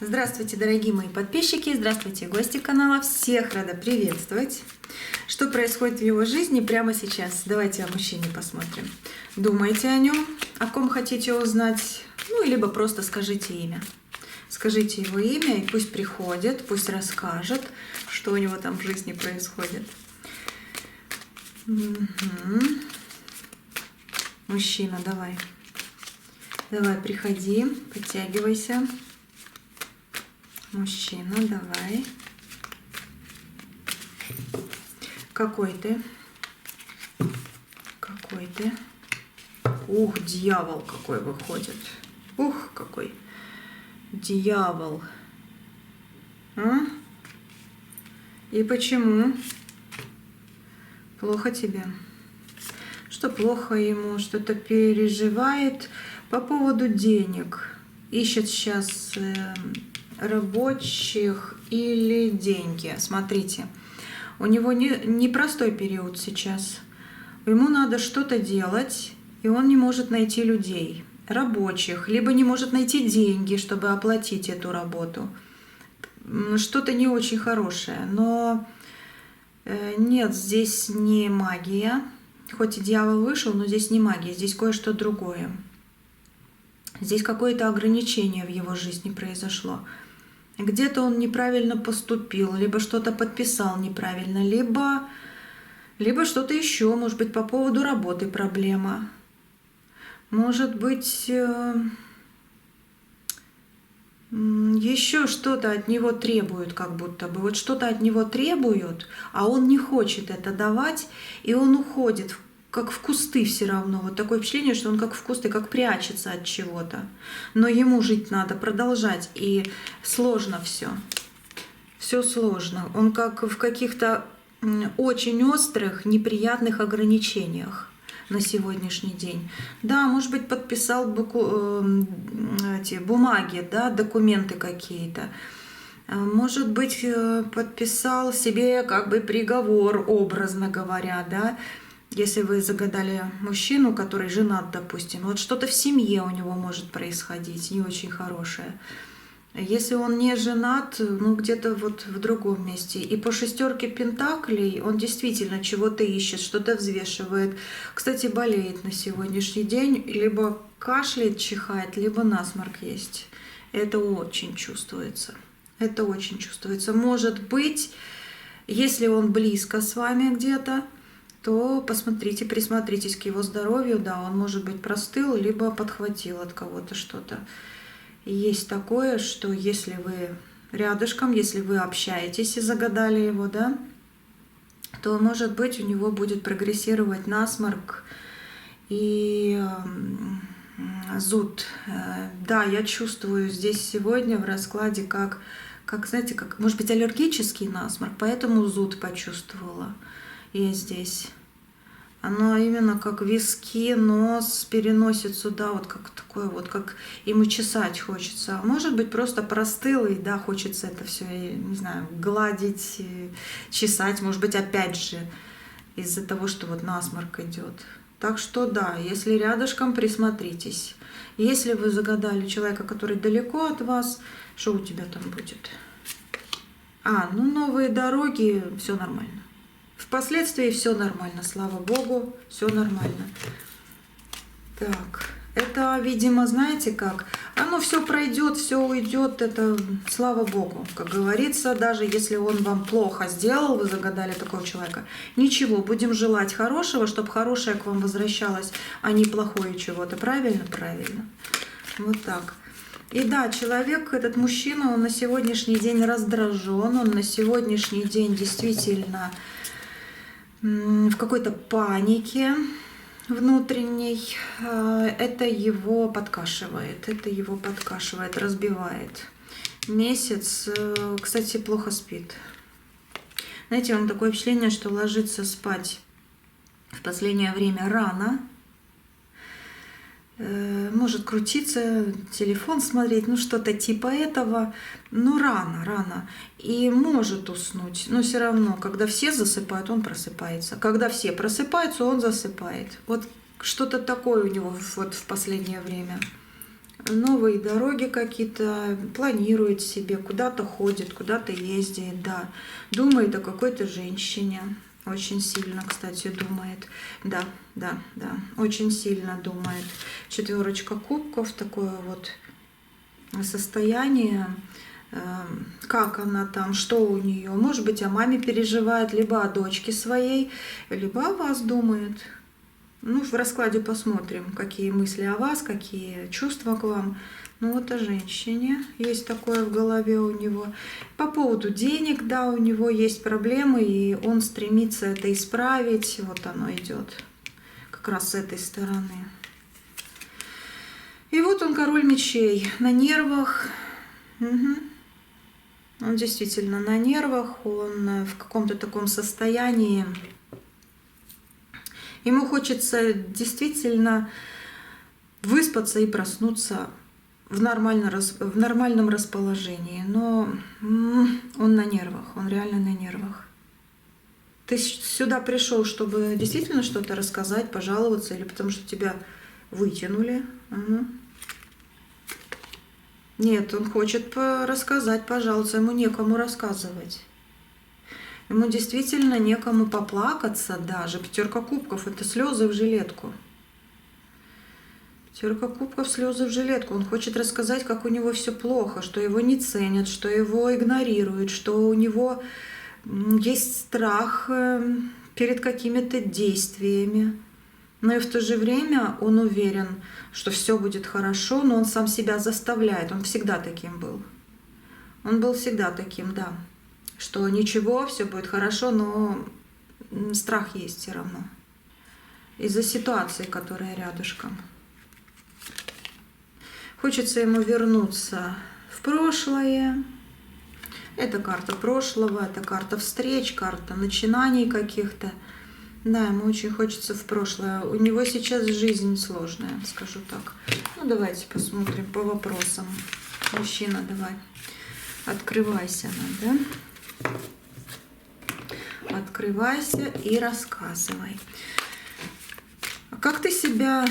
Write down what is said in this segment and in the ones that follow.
Здравствуйте, дорогие мои подписчики, здравствуйте, гости канала. Всех рада приветствовать. Что происходит в его жизни прямо сейчас? Давайте о мужчине посмотрим. Думайте о нем, о ком хотите узнать, ну, либо просто скажите имя. Скажите его имя, и пусть приходит, пусть расскажет, что у него там в жизни происходит. Мужчина, давай. Давай, приходи, подтягивайся. Мужчина, давай. Какой ты? Какой ты? Ух, дьявол какой выходит. Ух, какой. Дьявол. А? И почему? Плохо тебе? Что плохо ему? Что-то переживает по поводу денег. Ищет сейчас рабочих или деньги. Смотрите, у него непростой период сейчас. Ему надо что-то делать, и он не может найти людей, рабочих, либо не может найти деньги, чтобы оплатить эту работу. Что-то не очень хорошее, но нет, здесь не магия. Хоть и дьявол вышел, но здесь не магия, здесь кое-что другое. Здесь какое-то ограничение в его жизни произошло. Где-то он неправильно поступил, либо что-то подписал неправильно, либо что-то еще, может быть, по поводу работы проблема. Может быть, еще что-то от него требуют, как будто бы. Вот что-то от него требуют, а он не хочет это давать, и он уходит как в кусты все равно. Вот такое впечатление, что он как в кусты, как прячется от чего-то. Но ему жить надо, продолжать. И сложно все. Все сложно. Он как в каких-то очень острых, неприятных ограничениях на сегодняшний день. Да, может быть, подписал эти бумаги, да, документы какие-то. Может быть, подписал себе как бы приговор, образно говоря, да. Если вы загадали мужчину, который женат, допустим, вот что-то в семье у него может происходить, не очень хорошее. Если он не женат, ну где-то вот в другом месте. И по шестерке пентаклей он действительно чего-то ищет, что-то взвешивает. Кстати, болеет на сегодняшний день, либо кашляет, чихает, либо насморк есть. Это очень чувствуется. Это очень чувствуется. Может быть, если он близко с вами где-то, то посмотрите, присмотритесь к его здоровью. Да, он, может быть, простыл, либо подхватил от кого-то что-то. И есть такое, что если вы рядышком, если вы общаетесь и загадали его, да, то, может быть, у него будет прогрессировать насморк и зуд. Да, я чувствую здесь сегодня в раскладе, как знаете, как, может быть, аллергический насморк, поэтому зуд почувствовала. Я здесь. Оно именно как виски, нос, переносицу, да, вот как такое вот, как ему чесать хочется. А может быть, просто простыл, и да, хочется это все, не знаю, гладить, чесать, может быть, опять же, из-за того, что вот насморк идет. Так что да, если рядышком, присмотритесь. Если вы загадали человека, который далеко от вас, что у тебя там будет? Ну новые дороги, все нормально. Впоследствии все нормально, слава Богу, все нормально. Так, это, видимо, знаете как, оно все пройдет, все уйдет, это слава Богу, как говорится, даже если он вам плохо сделал, вы загадали такого человека, ничего, будем желать хорошего, чтобы хорошее к вам возвращалось, а не плохое чего-то, правильно? Правильно. Вот так. И да, человек, этот мужчина, он на сегодняшний день раздражен, он на сегодняшний день действительно в какой-то панике внутренней. Это его подкашивает, разбивает. Месяц, кстати, плохо спит. Знаете, он такое впечатление, что ложится спать в последнее время рано. Может крутиться, телефон смотреть, ну что-то типа этого, но рано. И может уснуть, но все равно, когда все засыпают, он просыпается. Когда все просыпаются, он засыпает. Вот что-то такое у него вот в последнее время. новые дороги какие-то, планирует себе, куда-то ходит, куда-то ездит, да. Думает о какой-то женщине. Очень сильно, кстати, думает. Да, да, да, очень сильно думает. 4 кубков, такое вот состояние, как она там, что у нее. Может быть, о маме переживает, либо о дочке своей, либо о вас думает. Ну, в раскладе посмотрим, какие мысли о вас, какие чувства к вам. Ну, вот о женщине есть такое в голове у него. По поводу денег, да, у него есть проблемы, и он стремится это исправить. Вот оно идет как раз с этой стороны. И вот он, король мечей, на нервах. Угу. Он действительно на нервах, он в каком-то таком состоянии. Ему хочется действительно выспаться и проснуться в нормальном расположении. Но он на нервах, он реально на нервах. Ты сюда пришел, чтобы действительно что-то рассказать, пожаловаться, или потому что тебя вытянули? Угу. Нет, он хочет рассказать, пожалуйста, ему некому рассказывать. Ему действительно некому поплакаться даже. 5 кубков – это слезы в жилетку. 5 кубков – слезы в жилетку. Он хочет рассказать, как у него все плохо, что его не ценят, что его игнорируют, что у него есть страх перед какими-то действиями. Но и в то же время он уверен, что все будет хорошо, но он сам себя заставляет. Он всегда таким был. Он был всегда таким, да. Что ничего, все будет хорошо, но страх есть все равно. Из-за ситуации, которая рядышком. Хочется ему вернуться в прошлое. Это карта прошлого, это карта встреч, карта начинаний каких-то. Да, ему очень хочется в прошлое. У него сейчас жизнь сложная, скажу так. Ну, давайте посмотрим по вопросам. Мужчина, давай. Открывайся, да? Открывайся и рассказывай. Как ты себя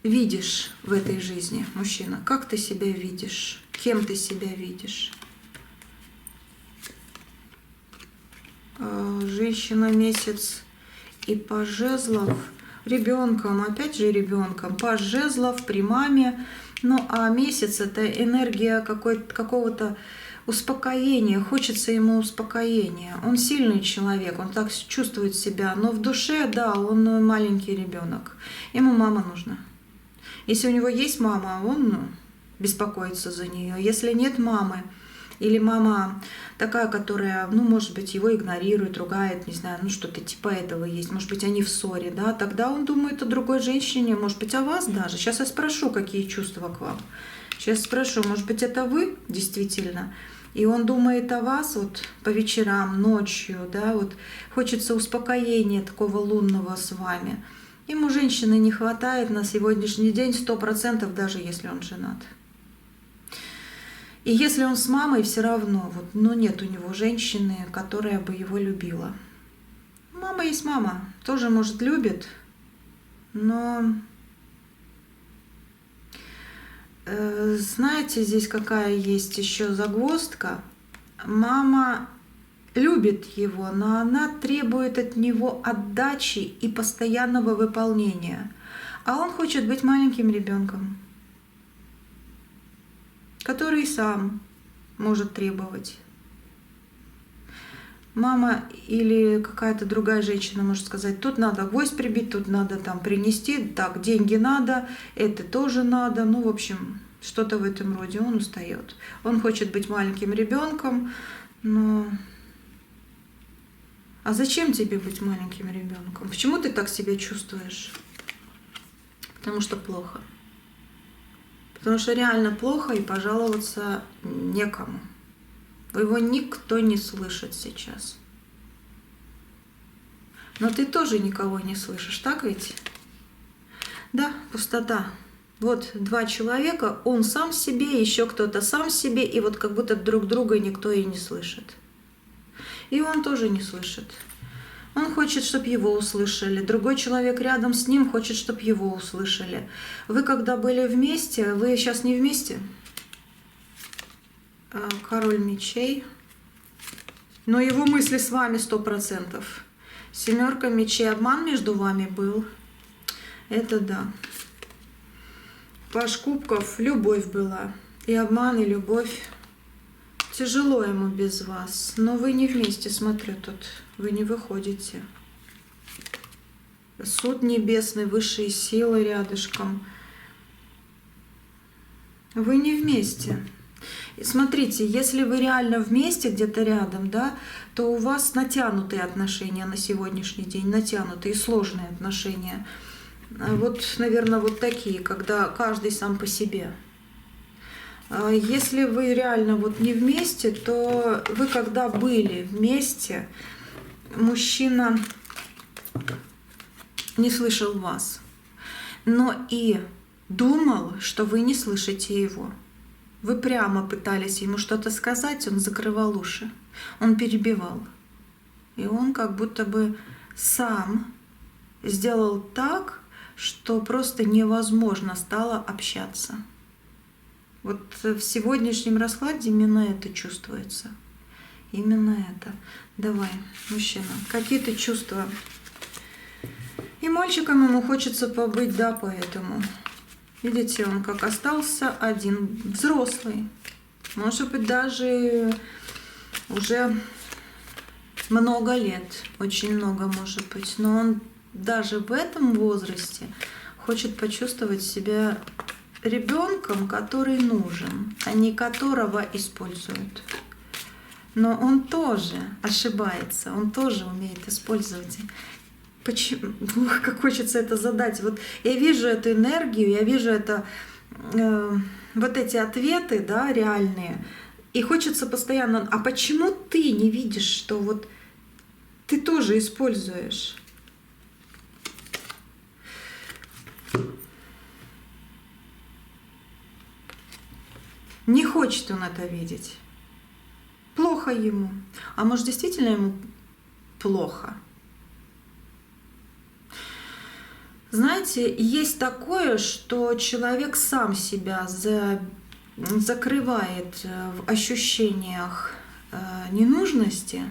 видишь в этой жизни, мужчина? Как ты себя видишь? Кем ты себя видишь? Женщина, месяц и паж жезлов. Ребенком, опять же ребенком. Паж жезлов при маме. Ну а месяц — это энергия какого-то успокоения. Хочется ему успокоения. Он сильный человек, он так чувствует себя. Но в душе, да, он маленький ребенок. Ему мама нужна. Если у него есть мама, он беспокоится за нее. Если нет мамы, или мама такая, которая, ну, может быть, его игнорирует, ругает, не знаю, ну, что-то типа этого есть. Может быть, они в ссоре, да, тогда он думает о другой женщине, может быть, о вас даже. Сейчас я спрошу, какие чувства к вам. Сейчас спрошу, может быть, это вы действительно. И он думает о вас вот по вечерам, ночью, да, вот хочется успокоения такого лунного с вами. Ему женщины не хватает на сегодняшний день 100%, даже если он женат. И если он с мамой, все равно, вот, но нет у него женщины, которая бы его любила. Мама есть мама, тоже, может, любит, но знаете, здесь какая есть еще загвоздка. Мама любит его, но она требует от него отдачи и постоянного выполнения. А он хочет быть маленьким ребенком, который сам может требовать. Мама или какая-то другая женщина может сказать: тут надо гвоздь прибить, тут надо там принести, так, деньги надо, это тоже надо. Ну, в общем, что-то в этом роде. Он устает. Он хочет быть маленьким ребенком, но... А зачем тебе быть маленьким ребенком? Почему ты так себя чувствуешь? Потому что плохо. Потому что реально плохо, и пожаловаться некому. Его никто не слышит сейчас. Но ты тоже никого не слышишь, так ведь? Да, пустота. Вот 2 человека, он сам себе, еще кто-то сам себе, и вот как будто друг друга никто и не слышит. И он тоже не слышит. Он хочет, чтобы его услышали. Другой человек рядом с ним хочет, чтобы его услышали. Вы когда были вместе, вы сейчас не вместе? Король мечей. Но его мысли с вами 100%. Семерка мечей. Обман между вами был. Это да. Паж кубков. Любовь была. И обман, и любовь. Тяжело ему без вас. Но вы не вместе, смотрю тут. Вы не выходите. Суд небесный, высшие силы рядышком. Вы не вместе. И смотрите, если вы реально вместе где-то рядом, да, то у вас натянутые отношения на сегодняшний день, натянутые и сложные отношения. Вот, наверное, вот такие, когда каждый сам по себе. Если вы реально вот не вместе, то вы когда были вместе, мужчина не слышал вас, но и думал, что вы не слышите его. Вы прямо пытались ему что-то сказать, он закрывал уши, он перебивал. И он как будто бы сам сделал так, что просто невозможно стало общаться. Вот в сегодняшнем раскладе именно это чувствуется. Именно это. Давай, мужчина, какие-то чувства. И мальчикам ему хочется побыть, да, поэтому. Видите, он как остался один, взрослый. Может быть, даже уже много лет, очень много может быть. Но он даже в этом возрасте хочет почувствовать себя ребенком, который нужен, а не которого используют. Но он тоже ошибается, он тоже умеет использовать. Почему? Как хочется это задать. Вот я вижу эту энергию, я вижу это, вот эти ответы, да, реальные. И хочется постоянно, а почему ты не видишь, что вот ты тоже используешь? Не хочет он это видеть. Плохо ему. А может, действительно ему плохо? Знаете, есть такое, что человек сам себя закрывает в ощущениях ненужности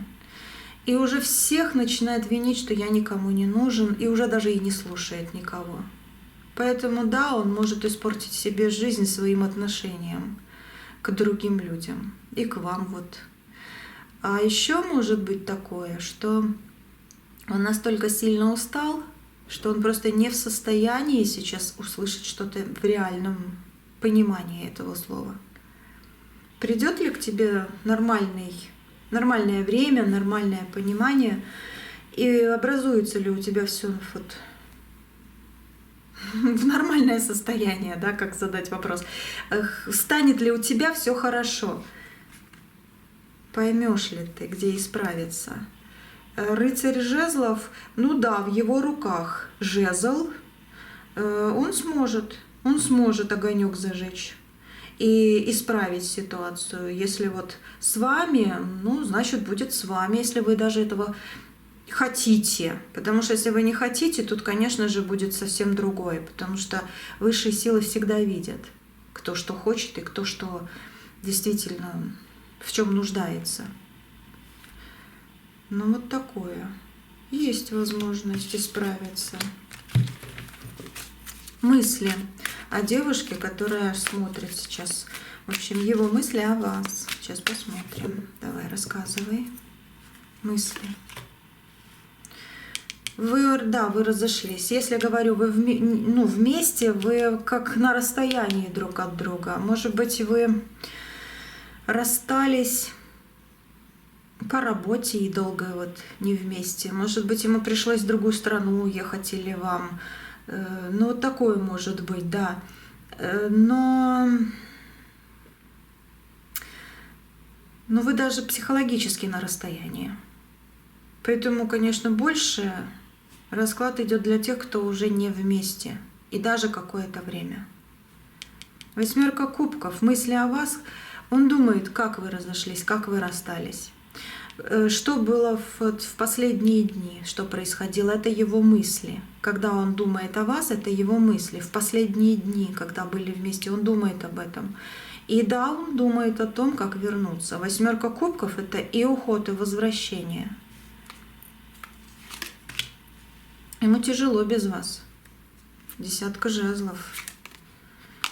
и уже всех начинает винить, что я никому не нужен, и уже даже и не слушает никого. Поэтому да, он может испортить себе жизнь своим отношением к другим людям и к вам вот. А еще может быть такое, что он настолько сильно устал, что он просто не в состоянии сейчас услышать что-то в реальном понимании этого слова. Придет ли к тебе нормальное время, нормальное понимание, и образуется ли у тебя все вот в нормальное состояние, да, как задать вопрос. Станет ли у тебя все хорошо? Поймешь ли ты, где исправиться? Рыцарь жезлов, ну да, в его руках жезл, он сможет огонек зажечь и исправить ситуацию. Если вот с вами, ну, значит, будет с вами, если вы даже этого хотите. Потому что если вы не хотите, тут, конечно же, будет совсем другое, потому что высшие силы всегда видят, кто что хочет и кто что действительно в чем нуждается. Ну вот такое. Есть возможность исправиться. Мысли о девушке, которая смотрит сейчас. В общем, его мысли о вас. Сейчас посмотрим. Давай, рассказывай. Мысли. Вы разошлись. Если говорю, вы вместе, вы как на расстоянии друг от друга. Может быть, вы расстались по работе и долго вот не вместе. Может быть, ему пришлось в другую страну уехать или вам. Ну, вот такое может быть, да. Но вы даже психологически на расстоянии. Поэтому, конечно, больше расклад идет для тех, кто уже не вместе. И даже какое-то время. Восьмерка кубков. Мысли о вас. Он думает, как вы разошлись, как вы расстались. Что было в последние дни, что происходило? Это его мысли. Когда он думает о вас, это его мысли. В последние дни, когда были вместе, он думает об этом. И да, он думает о том, как вернуться. 8 кубков — это и уход, и возвращение. Ему тяжело без вас. 10 жезлов.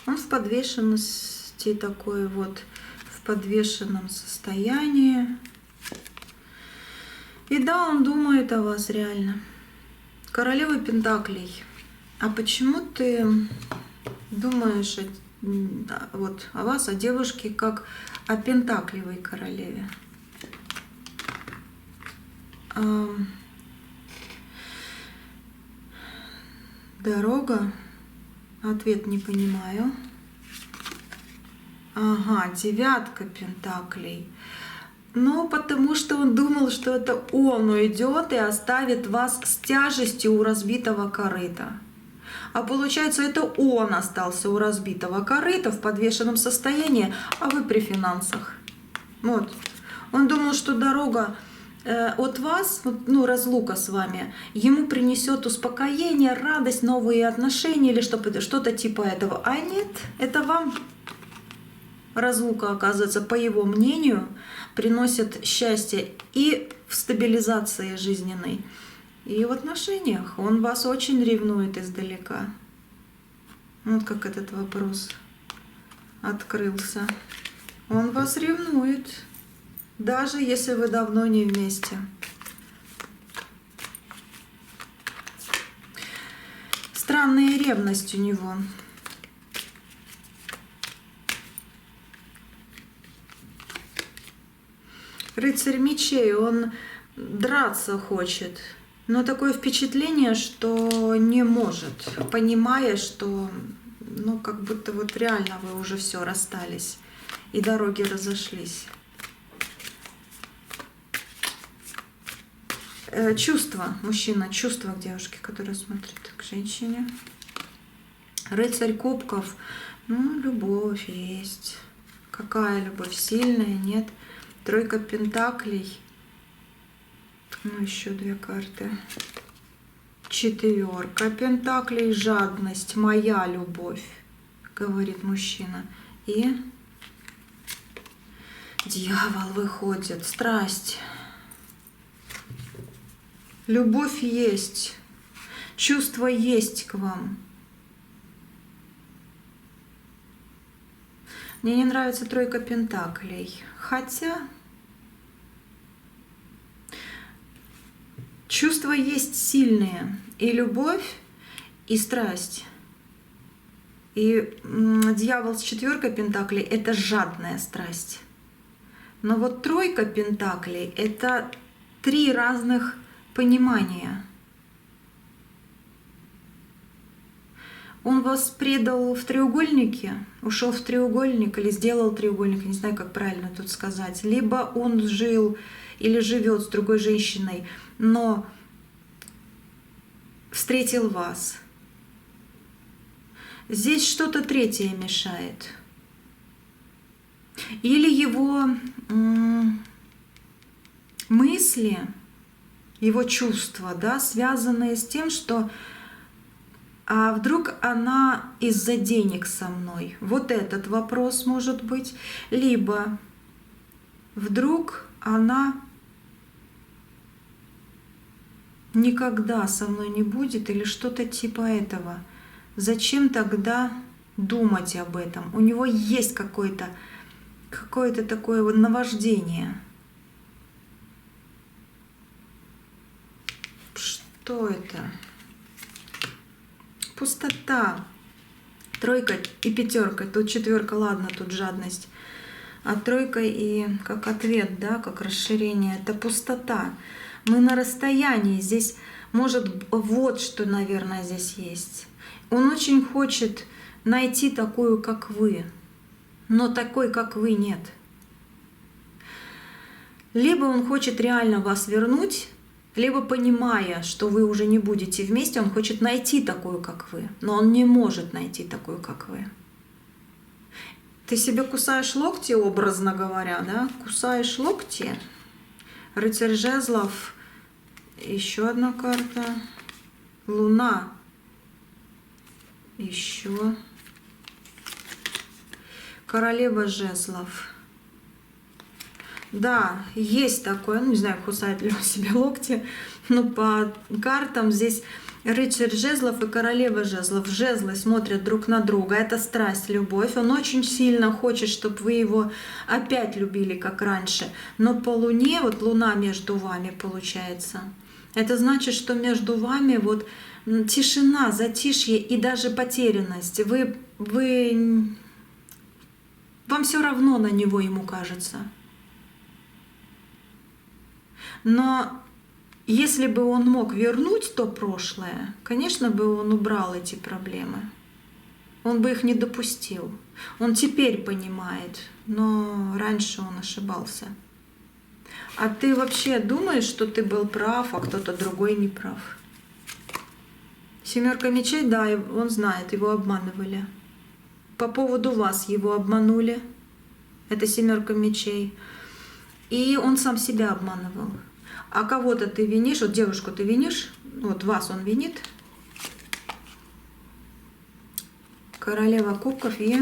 Он в подвешенности такой вот, в подвешенном состоянии. И да, он думает о вас реально. Королева Пентаклей. А почему ты думаешь вот о вас, о девушке, как о пентаклевой королеве? Дорога. Ответ не понимаю. Ага, 9 пентаклей. Ну, потому что он думал, что это он уйдет и оставит вас с тяжестью у разбитого корыта. А получается, это он остался у разбитого корыта в подвешенном состоянии, а вы при финансах. Вот. Он думал, что дорога от вас, ну, разлука с вами, ему принесет успокоение, радость, новые отношения или что-то типа этого. А нет, это вам разлука, оказывается, по его мнению, приносит счастье и в стабилизации жизненной, и в отношениях. Он вас очень ревнует издалека. Вот как этот вопрос открылся. Он вас ревнует, даже если вы давно не вместе. Странная ревность у него. Рыцарь мечей, он драться хочет, но такое впечатление, что не может, понимая, что, ну, как будто вот реально вы уже все расстались и дороги разошлись. Чувства, мужчина, чувства к девушке, которая смотрит к женщине. Рыцарь кубков, ну, любовь есть. Какая любовь? Сильная, нет? 3 пентаклей. Ну, еще 2 карты. 4 пентаклей. Жадность. Моя любовь, говорит мужчина. И дьявол выходит. Страсть. Любовь есть. Чувство есть к вам. Мне не нравится 3 пентаклей. Хотя чувства есть сильные. И любовь, и страсть. И дьявол с 4 пентаклей — это жадная страсть. Но вот 3 пентаклей — это 3 разных понимания. Он вас предал в треугольнике, ушел в треугольник или сделал треугольник, не знаю, как правильно тут сказать. Либо он жил или живет с другой женщиной, но встретил вас. Здесь что-то третье мешает. Или его мысли, его чувства, да, связанные с тем, что а вдруг она из-за денег со мной? Вот этот вопрос может быть. Либо вдруг она никогда со мной не будет или что-то типа этого. Зачем тогда думать об этом? У него есть какое-то такое вот наваждение. Что это? Пустота. 3 и 5. Тут 4, ладно, тут жадность. А 3 и как ответ, да, как расширение. Это пустота. Мы на расстоянии. Здесь может вот что, наверное, здесь есть. Он очень хочет найти такую, как вы. Но такой, как вы, нет. Либо он хочет реально вас вернуть, либо, понимая, что вы уже не будете вместе, он хочет найти такую, как вы. Но он не может найти такую, как вы. Ты себе кусаешь локти, образно говоря, да? Кусаешь локти, Рыцарь жезлов. Еще одна карта. Луна. Еще. Королева жезлов. Да, есть такое, ну не знаю, кусает ли он себе локти, но по картам здесь рыцарь жезлов и королева жезлов. Жезлы смотрят друг на друга, это страсть, любовь. Он очень сильно хочет, чтобы вы его опять любили, как раньше. Но по луне, вот луна между вами получается. Это значит, что между вами вот тишина, затишье и даже потерянность. Вам все равно на него, ему кажется. Но если бы он мог вернуть то прошлое, конечно бы он убрал эти проблемы. Он бы их не допустил. Он теперь понимает, но раньше он ошибался. А ты вообще думаешь, что ты был прав, а кто-то другой не прав? Семерка мечей, да, он знает, его обманывали. По поводу вас его обманули. Это семерка мечей. И он сам себя обманывал. А кого-то ты винишь, вот девушку ты винишь, вот вас он винит. Королева кубков и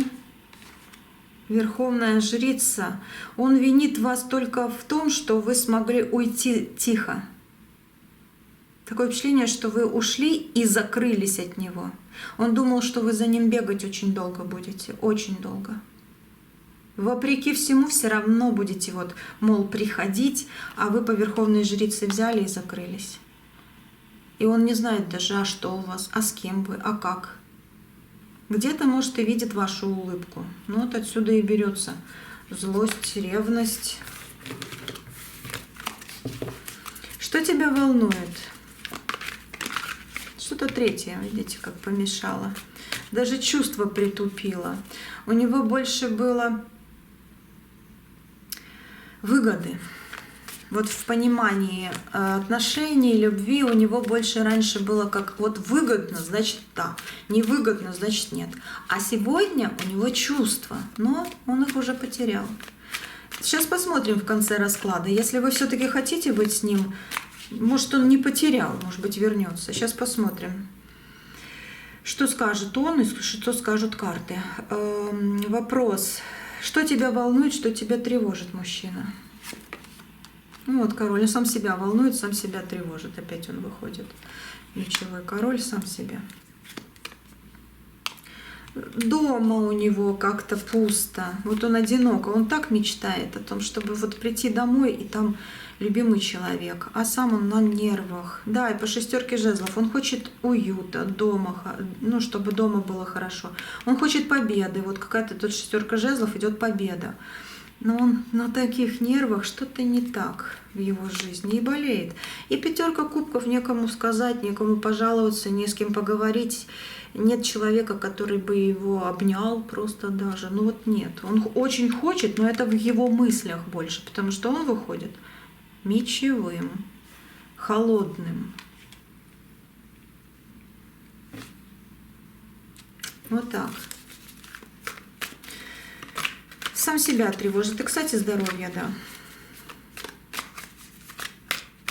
верховная жрица. Он винит вас только в том, что вы смогли уйти тихо. Такое впечатление, что вы ушли и закрылись от него. Он думал, что вы за ним бегать очень долго будете, очень долго. Вопреки всему, все равно будете вот, мол, приходить, а вы по верховной жрице взяли и закрылись. И он не знает даже, а что у вас, а с кем вы, а как. Где-то, может, и видит вашу улыбку. Но вот отсюда и берется злость, ревность. Что тебя волнует? Что-то третье, видите, как помешало. Даже чувство притупило. У него больше было выгоды. Вот в понимании отношений, любви у него больше раньше было как вот выгодно, значит да, невыгодно, значит нет. А сегодня у него чувства, но он их уже потерял. Сейчас посмотрим в конце расклада. Если вы все-таки хотите быть с ним, может, он не потерял, может быть, вернется. Сейчас посмотрим. Что скажет он и что скажут карты. Вопрос. Что тебя волнует, что тебя тревожит, мужчина? Ну вот король, он сам себя волнует, сам себя тревожит. Опять он выходит. Мечевой король сам себя. Дома у него как-то пусто. Вот он одинок. Он так мечтает о том, чтобы вот прийти домой и там любимый человек. А сам он на нервах. Да, и по шестерке жезлов. Он хочет уюта, дома, ну, чтобы дома было хорошо. Он хочет победы. Вот какая-то тут шестерка жезлов, идет победа. Но он на таких нервах, что-то не так в его жизни и болеет. И пятерка кубков, некому сказать, некому пожаловаться, не с кем поговорить. Нет человека, который бы его обнял просто даже. Ну вот нет. Он очень хочет, но это в его мыслях больше, потому что он выходит мечевым, холодным. Вот так. Сам себя тревожит. И, кстати, здоровье, да.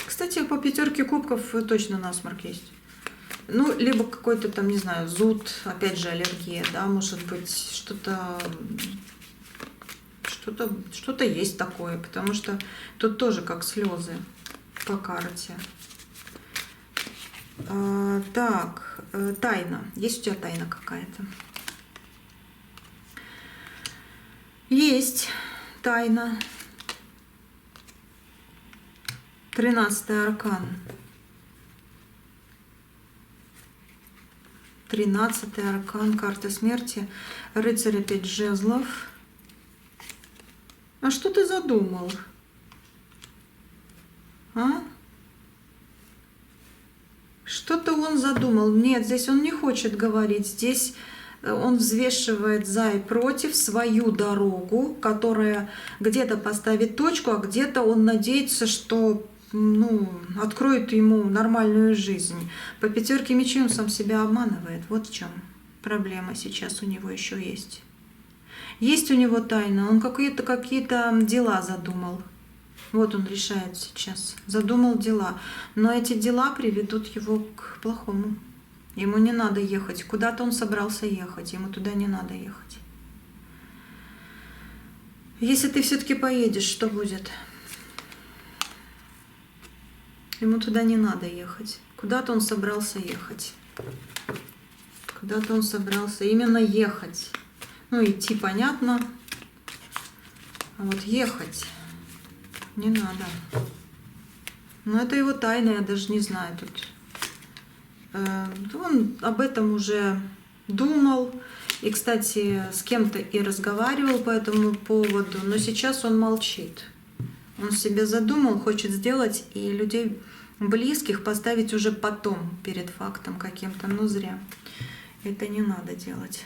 Кстати, по пятерке кубков точно насморк есть. Ну, либо какой-то там, не знаю, зуд, опять же, аллергия, да, может быть, что-то есть такое, потому что тут тоже как слезы по карте. Так, тайна. Есть у тебя тайна какая-то? Есть тайна. 13-й аркан. 13-й аркан, карта смерти. Рыцарь опять жезлов. А что ты задумал? А? Что-то он задумал. Нет, здесь он не хочет говорить. Здесь он взвешивает за и против свою дорогу, которая где-то поставит точку, а где-то он надеется, что откроет ему нормальную жизнь. По пятерке мечей он сам себя обманывает. Вот в чем проблема сейчас у него еще есть. Есть у него тайна, он какие-то дела задумал. Вот он решает сейчас. Задумал дела. Но эти дела приведут его к плохому. Ему не надо ехать. Куда-то он собрался ехать. Ему туда не надо ехать. Если ты все-таки поедешь, что будет? Ему туда не надо ехать. Куда-то он собрался ехать. Куда-то он собрался именно ехать. Ну, идти понятно. А вот ехать не надо. Но это его тайна, я даже не знаю тут. Он об этом уже думал. И, кстати, с кем-то и разговаривал по этому поводу. Но сейчас он молчит. Он себе задумал, хочет сделать и людей близких поставить уже потом перед фактом каким-то. Но зря. Это не надо делать.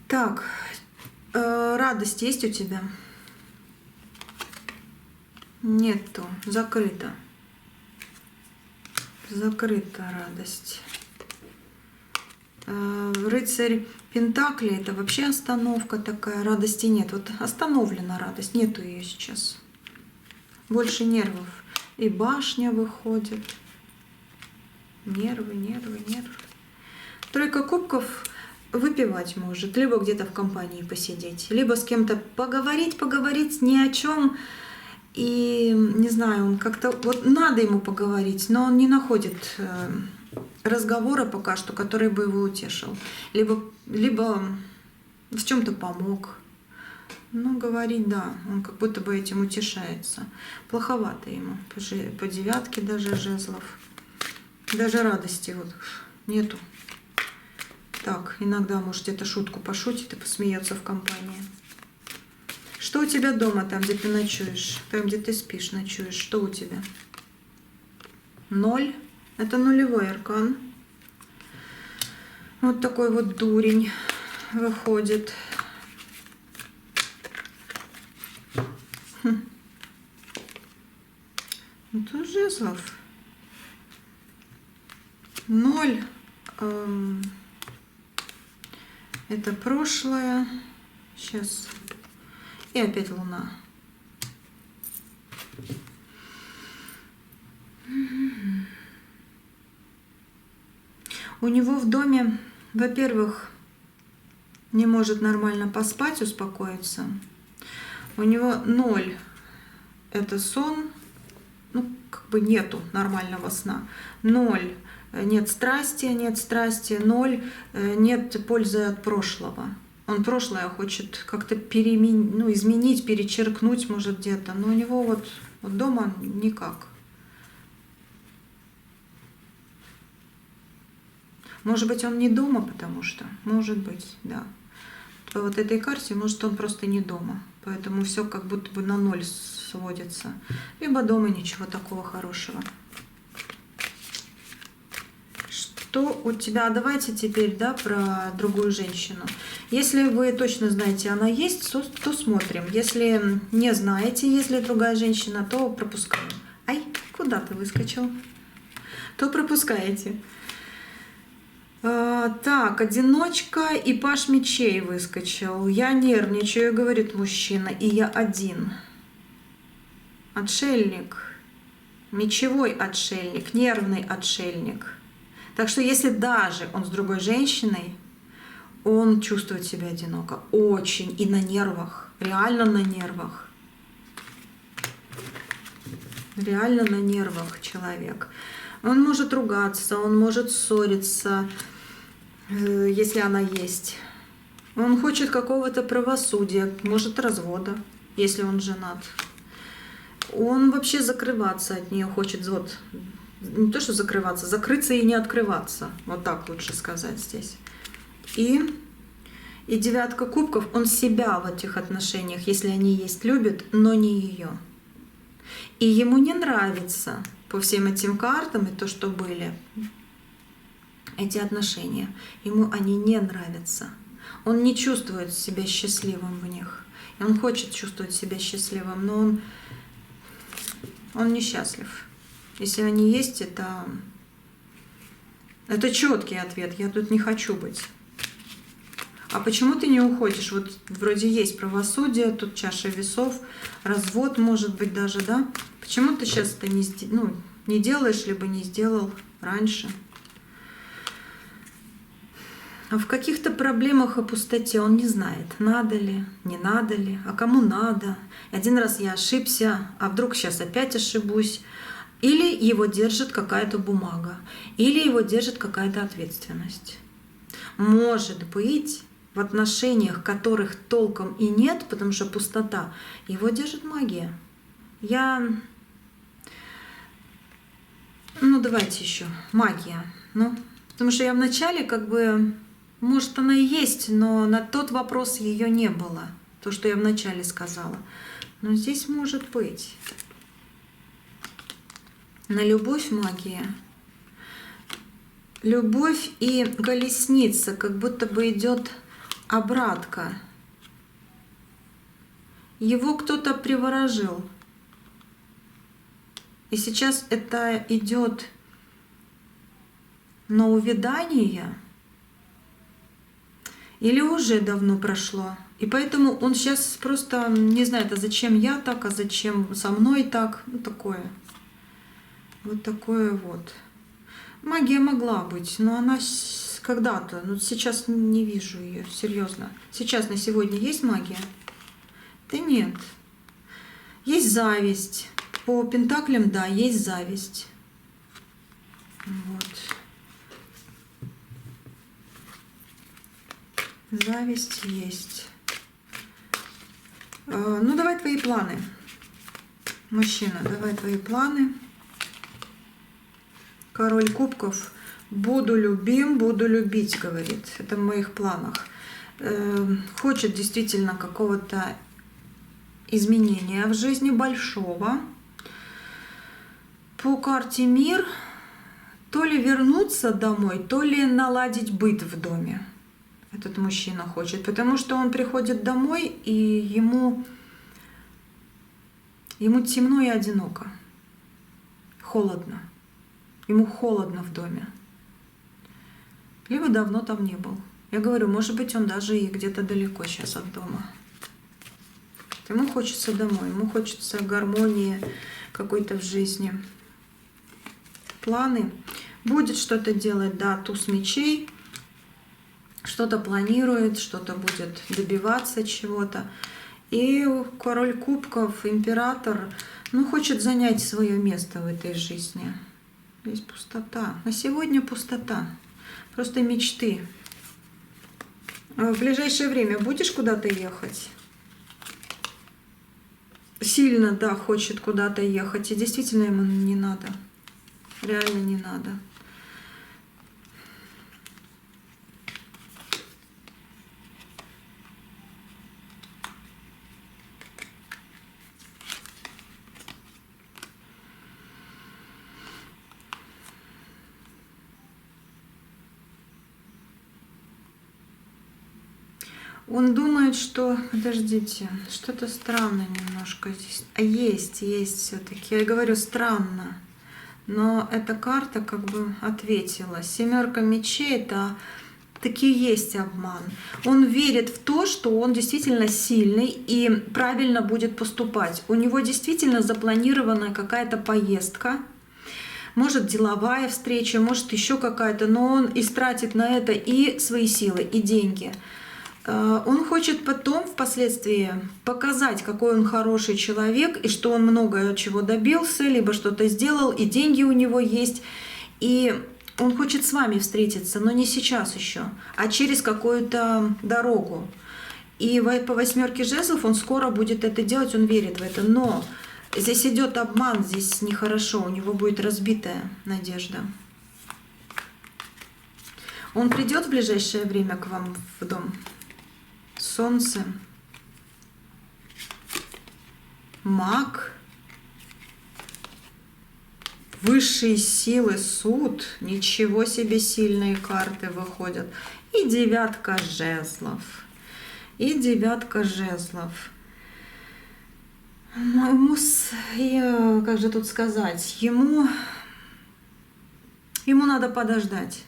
Так, радость есть у тебя? Нету, закрыто. Закрыта радость. Рыцарь Пентаклей — это вообще остановка такая, радости нет. Вот остановлена радость, нету ее сейчас. Больше нервов. И башня выходит. Нервы, нервы, нервы. Тройка кубков выпивать может, либо где-то в компании посидеть, либо с кем-то поговорить ни о чем. И не знаю, он как-то вот надо ему поговорить, но он не находит разговора пока что, который бы его утешил, либо в чем-то помог. Ну, говорить, да, он как будто бы этим утешается. Плоховато ему по девятке даже жезлов, даже радости вот нету. Так, иногда, может, где-то шутку пошутит и посмеется в компании. Что у тебя дома, там, где ты ночуешь? Там, где ты спишь, ночуешь. Что у тебя? 0. Это нулевой аркан. Вот такой вот дурень выходит. Это жезлов. 0. Это прошлое. Сейчас. И опять луна. У него в доме, во-первых, не может нормально поспать, успокоиться. У него 0 – это сон, ну, как бы нету нормального сна. 0 – нет страсти, 0 – нет пользы от прошлого. Он прошлое хочет как-то изменить, перечеркнуть, может, где-то. Но у него вот дома никак. Может быть, он не дома, потому что, может быть, да. По вот этой карте, может, он просто не дома. Поэтому все как будто бы на 0 сводится. Либо дома ничего такого хорошего. Что у тебя? Давайте теперь, да, про другую женщину. Если вы точно знаете, она есть, то смотрим. Если не знаете, есть ли другая женщина, то пропускаем. Ай, куда ты выскочил? То пропускаете. Так, одиночка и паш мечей выскочил. Я нервничаю, говорит мужчина, и я один. Отшельник. Мечевой отшельник, нервный отшельник. Так что если даже он с другой женщиной, он чувствует себя одиноко. Очень. И на нервах. Реально на нервах. Реально на нервах человек. Он может ругаться, он может ссориться, если она есть. Он хочет какого-то правосудия, может развода, если он женат. Он вообще закрываться от нее хочет. Вот, не то, что закрываться, закрыться и не открываться. Вот так лучше сказать здесь. И девятка кубков, он себя в этих отношениях, если они есть, любит, но не ее. И ему не нравится по всем этим картам и то, что были эти отношения. Ему они не нравятся. Он не чувствует себя счастливым в них. И он хочет чувствовать себя счастливым, но он несчастлив. Если они есть, это четкий ответ. Я тут не хочу быть. А почему ты не уходишь? Вот вроде есть правосудие, тут чаша весов, развод может быть даже, да? Почему ты сейчас это не делаешь, либо не сделал раньше? А в каких-то проблемах и пустоте он не знает, надо ли, не надо ли, а кому надо. Один раз я ошибся, а вдруг сейчас опять ошибусь. Или его держит какая-то бумага, или его держит какая-то ответственность. Может быть, в отношениях, которых толком и нет, потому что пустота, его держит магия. Давайте еще. Магия. Потому что я вначале может, она и есть, но на тот вопрос ее не было. То, что я вначале сказала. Но здесь может быть. На любовь магия. Любовь и колесница, как будто бы идет обратка. Его кто-то приворожил. И сейчас это идет на увядание. Или уже давно прошло. И поэтому он сейчас просто не знает, а зачем я так, а зачем со мной так. Такое. Вот такое вот. Магия могла быть, но она когда-то, сейчас не вижу ее, серьезно. Сейчас на сегодня есть магия? Да нет. Есть зависть. По пентаклям, да, есть зависть. Вот. Зависть есть. Давай твои планы. Мужчина, давай твои планы. Король кубков. Буду любим, буду любить, говорит. Это в моих планах. Хочет действительно какого-то изменения в жизни большого. По карте мир. То ли вернуться домой, то ли наладить быт в доме. Этот мужчина хочет. Потому что он приходит домой, и ему темно и одиноко. Холодно. Ему холодно в доме. Либо давно там не был. Я говорю, может быть, он даже и где-то далеко сейчас от дома. Ему хочется домой, ему хочется гармонии какой-то в жизни. Планы. Будет что-то делать, да, туз мечей. Что-то планирует, что-то будет добиваться чего-то. И король кубков, император, хочет занять свое место в этой жизни. Здесь пустота. На сегодня пустота. Просто мечты. В ближайшее время будешь куда-то ехать? Сильно, да, хочет куда-то ехать. И действительно ему не надо. Реально не надо. Он думает, что... Подождите, что-то странно немножко здесь. А есть все-таки. Я говорю, странно. Но эта карта ответила. Семерка мечей — это таки есть обман. Он верит в то, что он действительно сильный и правильно будет поступать. У него действительно запланирована какая-то поездка. Может, деловая встреча, может, еще какая-то. Но он истратит на это и свои силы, и деньги. Он хочет потом, впоследствии, показать, какой он хороший человек, и что он много чего добился, либо что-то сделал, и деньги у него есть. И он хочет с вами встретиться, но не сейчас еще, а через какую-то дорогу. И по восьмерке жезлов он скоро будет это делать, он верит в это. Но здесь идет обман, здесь нехорошо, у него будет разбитая надежда. Он придет в ближайшее время к вам в дом? Солнце, маг, высшие силы, суд, ничего себе сильные карты выходят. И девятка жезлов. И девятка жезлов. Как же тут сказать? Ему надо подождать.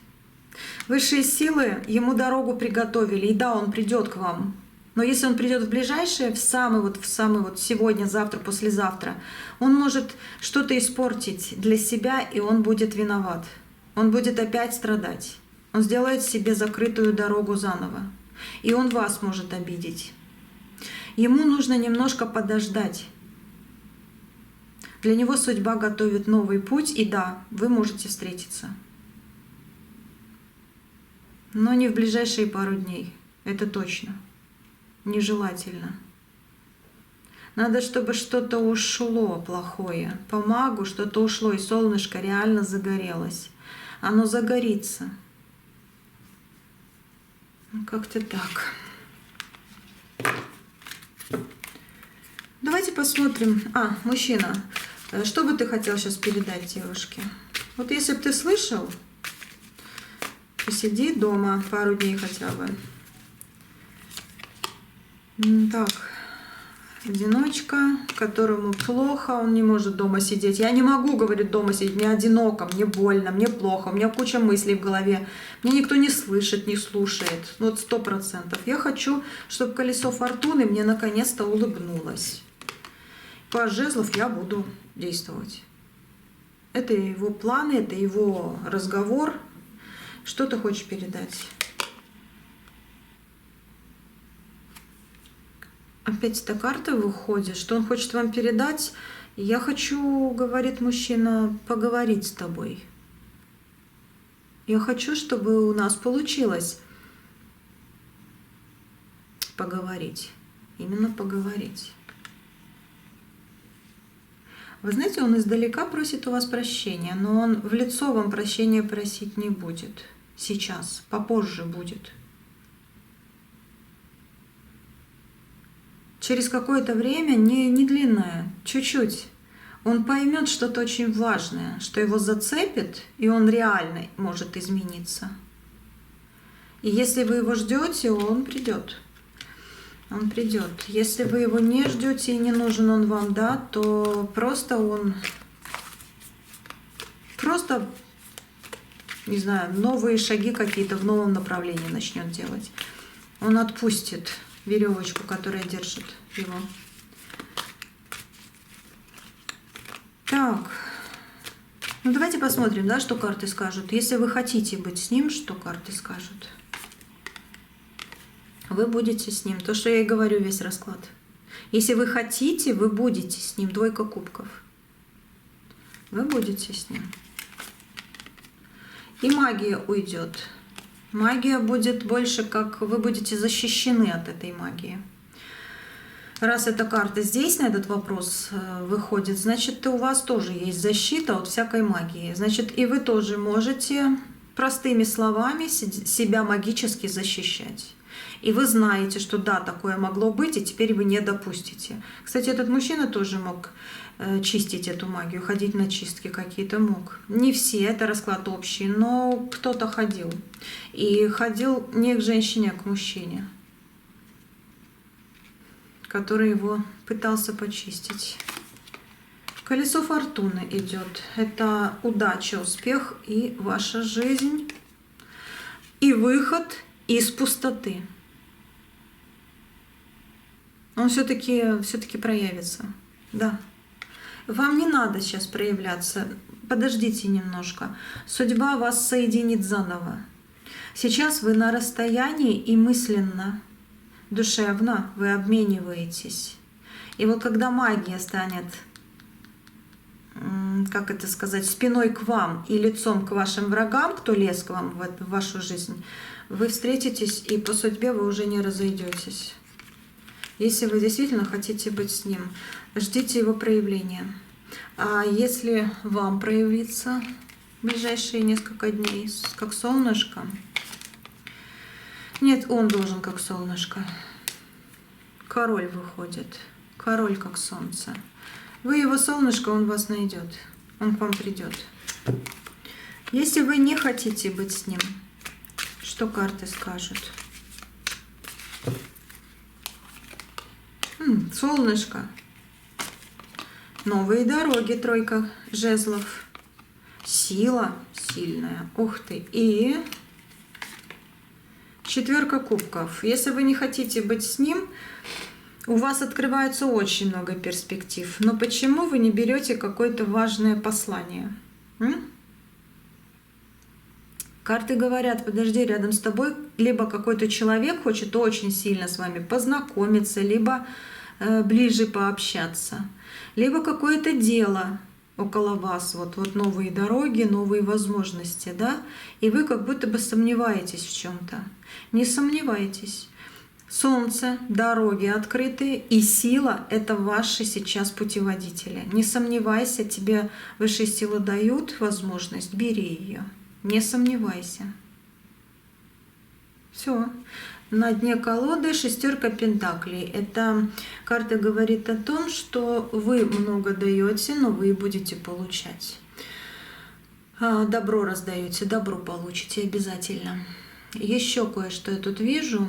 Высшие силы ему дорогу приготовили, и да, он придет к вам. Но если он придет в ближайшее, в самый вот сегодня, завтра, послезавтра, он может что-то испортить для себя, и он будет виноват. Он будет опять страдать. Он сделает себе закрытую дорогу заново. И он вас может обидеть. Ему нужно немножко подождать. Для него судьба готовит новый путь, и да, вы можете встретиться. Но не в ближайшие пару дней. Это точно. Нежелательно. Надо, чтобы что-то ушло плохое. По магу что-то ушло, и солнышко реально загорелось. Оно загорится. Ну, как-то так. Давайте посмотрим. Мужчина, что бы ты хотел сейчас передать девушке? Вот если бы ты слышал, посиди дома пару дней хотя бы. Так, одиночка, которому плохо, он не может дома сидеть. Я не могу, говорит, дома сидеть, мне одиноко, мне больно, мне плохо, у меня куча мыслей в голове. Меня никто не слышит, не слушает. Вот 100%. Я хочу, чтобы колесо фортуны мне наконец-то улыбнулось. По жезлов я буду действовать. Это его планы, это его разговор. Что ты хочешь передать? Опять эта карта выходит, что он хочет вам передать. Я хочу, говорит мужчина, поговорить с тобой. Я хочу, чтобы у нас получилось поговорить. Именно поговорить. Вы знаете, он издалека просит у вас прощения, но он в лицо вам прощения просить не будет. Сейчас, попозже будет. Через какое-то время, не длинное, чуть-чуть, он поймет что-то очень важное, что его зацепит, и он реально может измениться. И если вы его ждете, он придет. Он придет. Если вы его не ждете и не нужен он вам, да, то просто он, не знаю, новые шаги какие-то в новом направлении начнет делать. Он отпустит веревочку, которая держит его. Так, ну давайте посмотрим, да, что карты скажут. Если вы хотите быть с ним, что карты скажут? Вы будете с ним. То, что я и говорю, весь расклад. Если вы хотите, вы будете с ним. Двойка кубков. Вы будете с ним. И магия уйдет. Магия будет больше, как вы будете защищены от этой магии. Раз эта карта здесь на этот вопрос выходит, значит, у вас тоже есть защита от всякой магии. Значит, и вы тоже можете простыми словами себя магически защищать. И вы знаете, что да, такое могло быть, и теперь вы не допустите. Кстати, этот мужчина тоже мог чистить эту магию, ходить на чистки какие-то мог. Не все, это расклад общий, но кто-то ходил. И ходил не к женщине, а к мужчине, который его пытался почистить. Колесо фортуны идет. Это удача, успех и ваша жизнь, и выход из пустоты. Он все-таки проявится. Да. Вам не надо сейчас проявляться. Подождите немножко. Судьба вас соединит заново. Сейчас вы на расстоянии и мысленно, душевно вы обмениваетесь. И вот когда магия станет, как это сказать, спиной к вам и лицом к вашим врагам, кто лез к вам в вашу жизнь, вы встретитесь, и по судьбе вы уже не разойдетесь. Если вы действительно хотите быть с ним, ждите его проявления. А если вам проявиться в ближайшие несколько дней, как солнышко, нет, он должен как солнышко. Король выходит, король как солнце. Вы его солнышко, он вас найдет, он к вам придет. Если вы не хотите быть с ним, что карты скажут? Солнышко. Новые дороги, тройка жезлов. Сила сильная. Ух ты. И Четверка кубков. Если вы не хотите быть с ним, у вас открывается очень много перспектив. Но почему вы не берете какое-то важное послание? Карты говорят, подожди, рядом с тобой либо какой-то человек хочет очень сильно с вами познакомиться, либо ближе пообщаться, либо какое-то дело около вас, вот новые дороги, новые возможности, да, и вы как будто бы сомневаетесь в чем-то. Не сомневайтесь. Солнце, дороги открытые, и сила — это ваши сейчас путеводители. Не сомневайся, тебе высшие силы дают возможность, бери ее. Не сомневайся. Все. На дне колоды шестерка пентаклей. Эта карта говорит о том, что вы много даете, но вы будете получать. Добро раздаете, добро получите обязательно. Еще кое-что я тут вижу.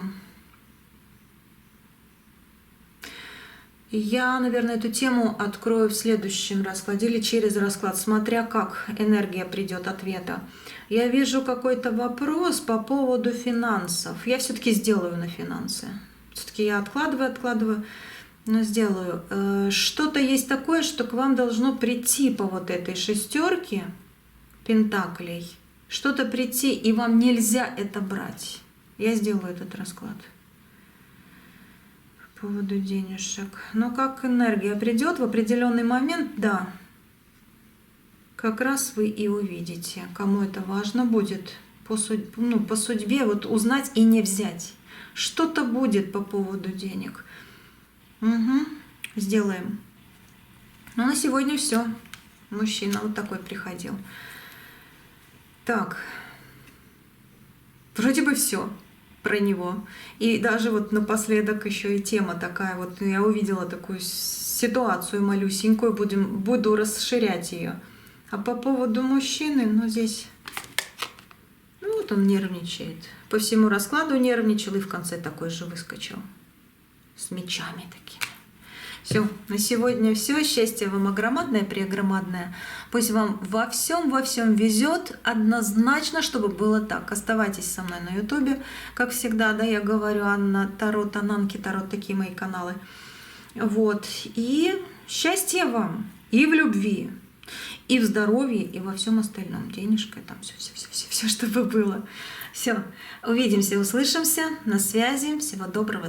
Я, наверное, эту тему открою в следующем раскладе или через расклад, смотря как энергия придет ответа. Я вижу какой-то вопрос по поводу финансов. Я все-таки сделаю на финансы. Все-таки я откладываю, но сделаю. Что-то есть такое, что к вам должно прийти по вот этой шестерке пентаклей. Что-то прийти, и вам нельзя это брать. Я сделаю этот расклад. По поводу денежек. Но как энергия придет в определенный момент, да, как раз вы и увидите, кому это важно будет по судьбе вот узнать и не взять. Что-то будет по поводу денег. Сделаем. Ну, на сегодня все. Мужчина вот такой приходил. Так. Вроде бы все про него. И даже вот напоследок еще и тема такая. Вот я увидела такую ситуацию малюсенькую, буду расширять ее. А по поводу мужчины, ну здесь, ну вот он нервничает. По всему раскладу нервничал и в конце такой же выскочил. С мечами такими. Все, на сегодня все. Счастье вам огромадное, прегромадное. Пусть вам во всем везет однозначно, чтобы было так. Оставайтесь со мной на ютубе. Как всегда, да, я говорю, Анна Тарот, Ананки Тарот, такие мои каналы. Вот. И счастья вам и в любви, и в здоровье, и во всем остальном. Денежка, там все, чтобы было. Все, увидимся, услышимся. На связи. Всего доброго.